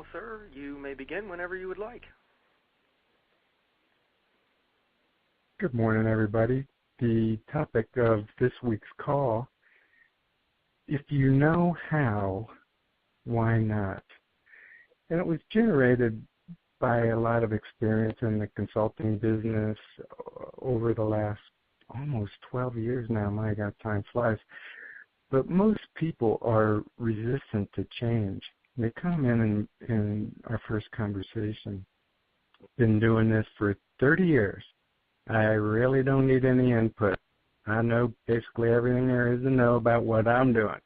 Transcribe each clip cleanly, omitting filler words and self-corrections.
Well, sir, you may begin whenever you would like. Good morning, everybody. The topic of this week's call, if you know how, why not? And it was generated by a lot of experience in the consulting business over the last almost 12 years now. My God, time flies. But most people are resistant to change. They come in our first conversation. Been doing this for 30 years. I really don't need any input. I know basically everything there is to know about what I'm doing.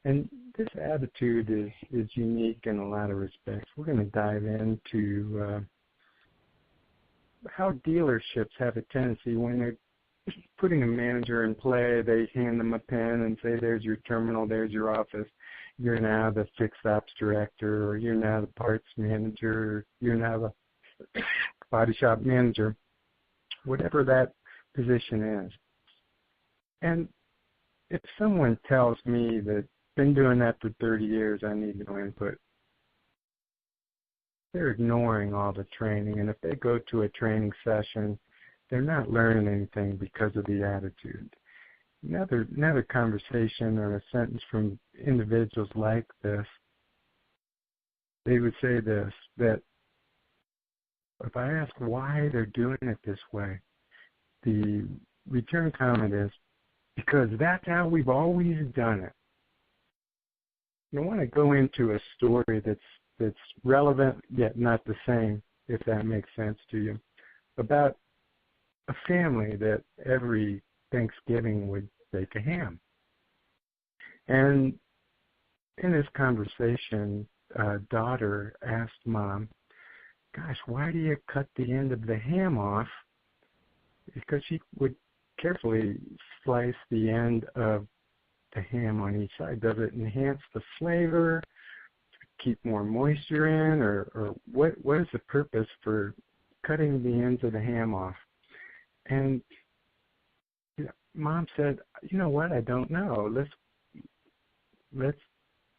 And this attitude is unique in a lot of respects. We're going to dive into how dealerships have a tendency when they're putting a manager in play, they hand them a pen and say, there's your terminal, there's your office. You're now the fixed ops director, or you're now the parts manager, or you're now the body shop manager, whatever that position is. And if someone tells me that been doing that for 30 years, I need no input, they're ignoring all the training. And if they go to a training session, they're not learning anything because of the attitude. Another conversation or a sentence from individuals like this, they would say this, that if I ask why they're doing it this way, the return comment is, because that's how we've always done it. You want to go into a story that's relevant yet not the same, if that makes sense to you, about a family that every Thanksgiving would bake a ham. And in this conversation, daughter asked mom, gosh, why do you cut the end of the ham off? Because she would carefully slice the end of the ham on each side. Does it enhance the flavor, keep more moisture in, or what is the purpose for cutting the ends of the ham off? And mom said, you know what, I don't know. Let's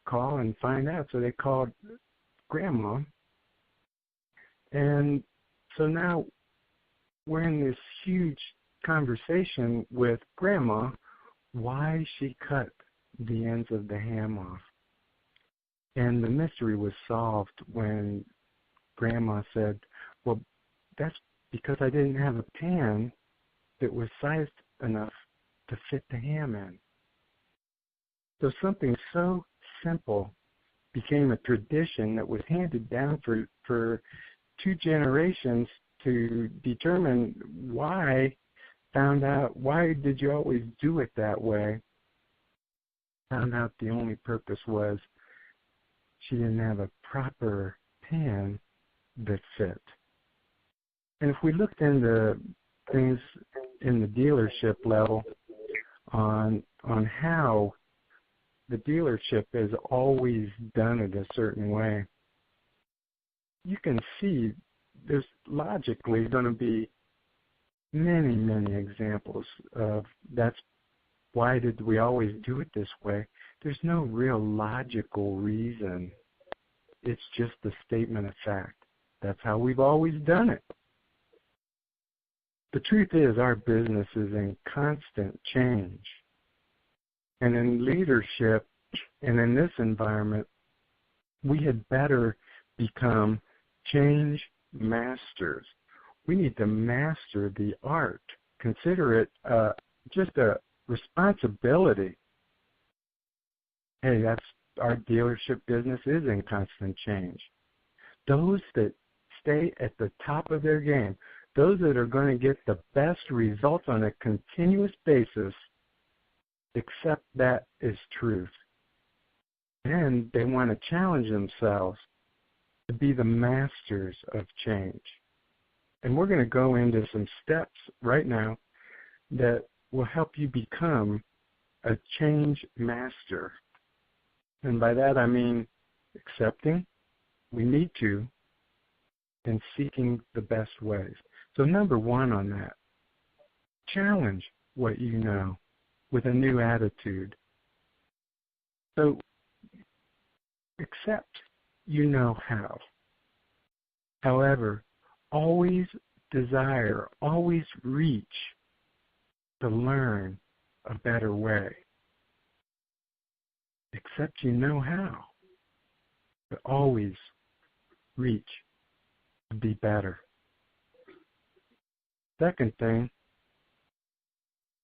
call and find out. So they called grandma. And so now we're in this huge conversation with grandma why she cut the ends of the ham off. And the mystery was solved when grandma said, well, that's because I didn't have a pan that was sized enough to fit the ham in. So something so simple became a tradition that was handed down for 2 generations to determine why did you always do it that way? Found out the only purpose was she didn't have a proper pan that fit. And if we looked into things in the dealership level on how the dealership has always done it a certain way, you can see there's logically going to be many, many examples of that's why did we always do it this way. There's no real logical reason. It's just a statement of fact. That's how we've always done it. The truth is our business is in constant change. And in leadership and in this environment, we had better become change masters. We need to master the art. Consider it just a responsibility. Hey, that's our dealership business is in constant change. Those that stay at the top of their game, those that are going to get the best results on a continuous basis, accept that as truth. And they want to challenge themselves to be the masters of change. And we're going to go into some steps right now that will help you become a change master. And by that I mean accepting, we need to, and seeking the best ways. So number 1 on that, challenge what you know with a new attitude. So accept you know how. However, always desire, always reach to learn a better way. Except you know how. But always reach to be better. Second thing,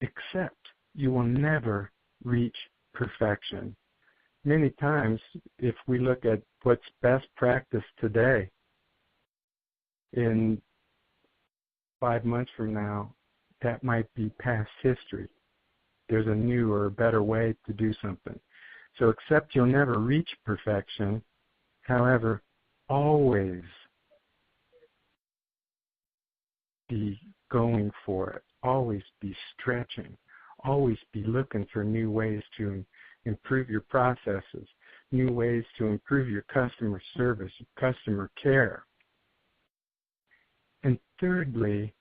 accept you will never reach perfection. Many times, if we look at what's best practice today, in 5 months from now, that might be past history. There's a new or a better way to do something. So accept you'll never reach perfection. However, always be going for it. Always be stretching. Always be looking for new ways to improve your processes, new ways to improve your customer service, customer care. And thirdly,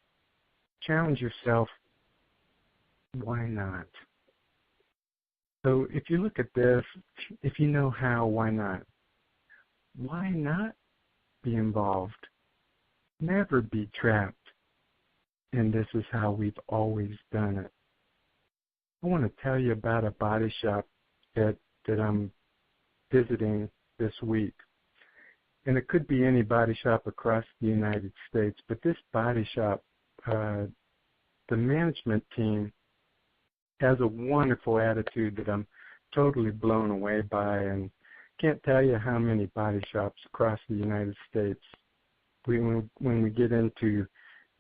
challenge yourself, why not? So if you look at this, if you know how, why not? Why not be involved? Never be trapped. And this is how we've always done it. I want to tell you about a body shop that I'm visiting this week. And it could be any body shop across the United States, but this body shop, the management team has a wonderful attitude that I'm totally blown away by, and can't tell you how many body shops across the United States, when we get into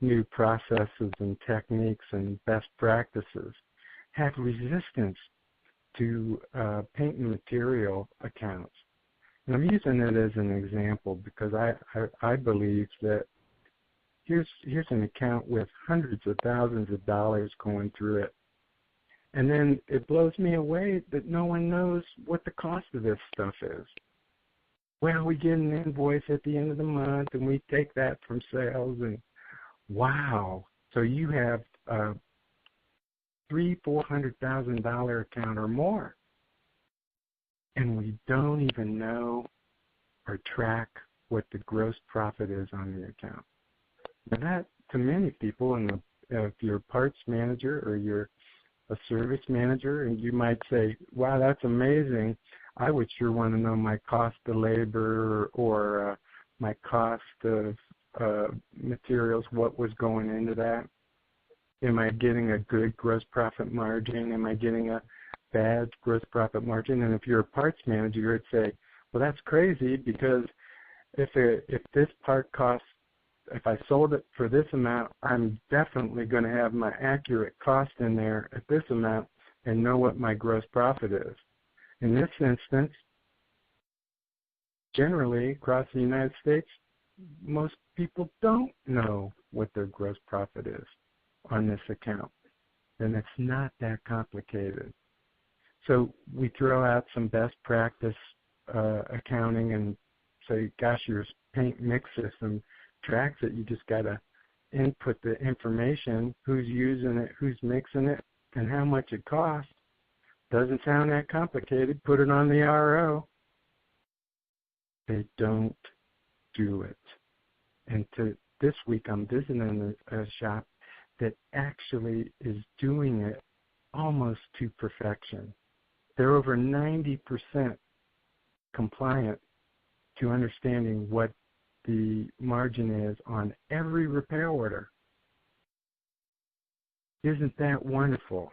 new processes and techniques and best practices, have resistance to paint and material accounts. And I'm using it as an example because I believe that here's an account with hundreds of thousands of dollars going through it. And then it blows me away that no one knows what the cost of this stuff is. Well, we get an invoice at the end of the month, and we take that from sales, and wow. So you have a $300,000-$400,000 account or more. And we don't even know or track what the gross profit is on the account. Now that, to many people, if you're a parts manager or you're a service manager, and you might say, wow, that's amazing. I would sure want to know my cost of labor or my cost of materials, what was going into that. Am I getting a good gross profit margin? Am I getting a bad gross profit margin? And if you're a parts manager, you'd say, well, that's crazy because if this part costs, if I sold it for this amount, I'm definitely going to have my accurate cost in there at this amount and know what my gross profit is. In this instance, generally across the United States, most people don't know what their gross profit is on this account. And it's not that complicated. So we throw out some best practice accounting and say, gosh, your paint mix system tracks it. You just got to input the information, who's using it, who's mixing it, and how much it costs. Doesn't sound that complicated. Put it on the RO. They don't do it. And this week I'm visiting a shop that actually is doing it almost to perfection. They're over 90% compliant to understanding what the margin is on every repair order. Isn't that wonderful?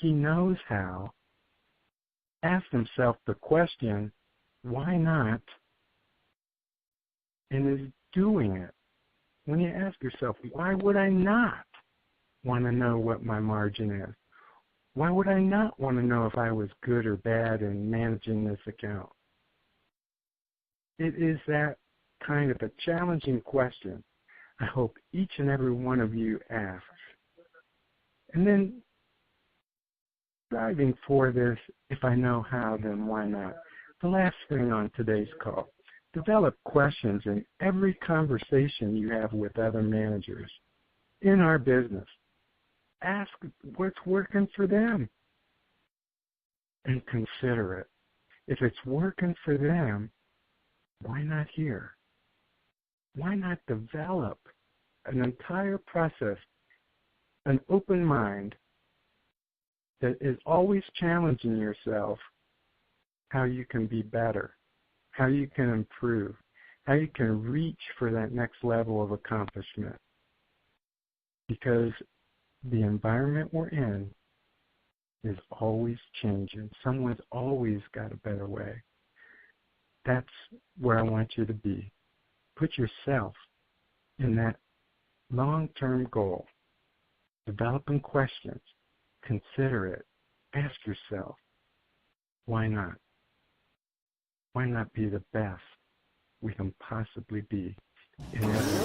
He knows how. Asked himself the question, why not? And is doing it. When you ask yourself, why would I not want to know what my margin is? Why would I not want to know if I was good or bad in managing this account? It is that kind of a challenging question I hope each and every one of you asks. And then striving for this, if I know how, then why not? The last thing on today's call, develop questions in every conversation you have with other managers in our business. Ask what's working for them and consider it. If it's working for them, Why not here? Why not develop an entire process, an open mind that is always challenging yourself how you can be better, how you can improve, how you can reach for that next level of accomplishment? Because the environment we're in is always changing. Someone's always got a better way. That's where I want you to be. Put yourself in that long-term goal. Developing questions. Consider it. Ask yourself, why not? Why not be the best we can possibly be in every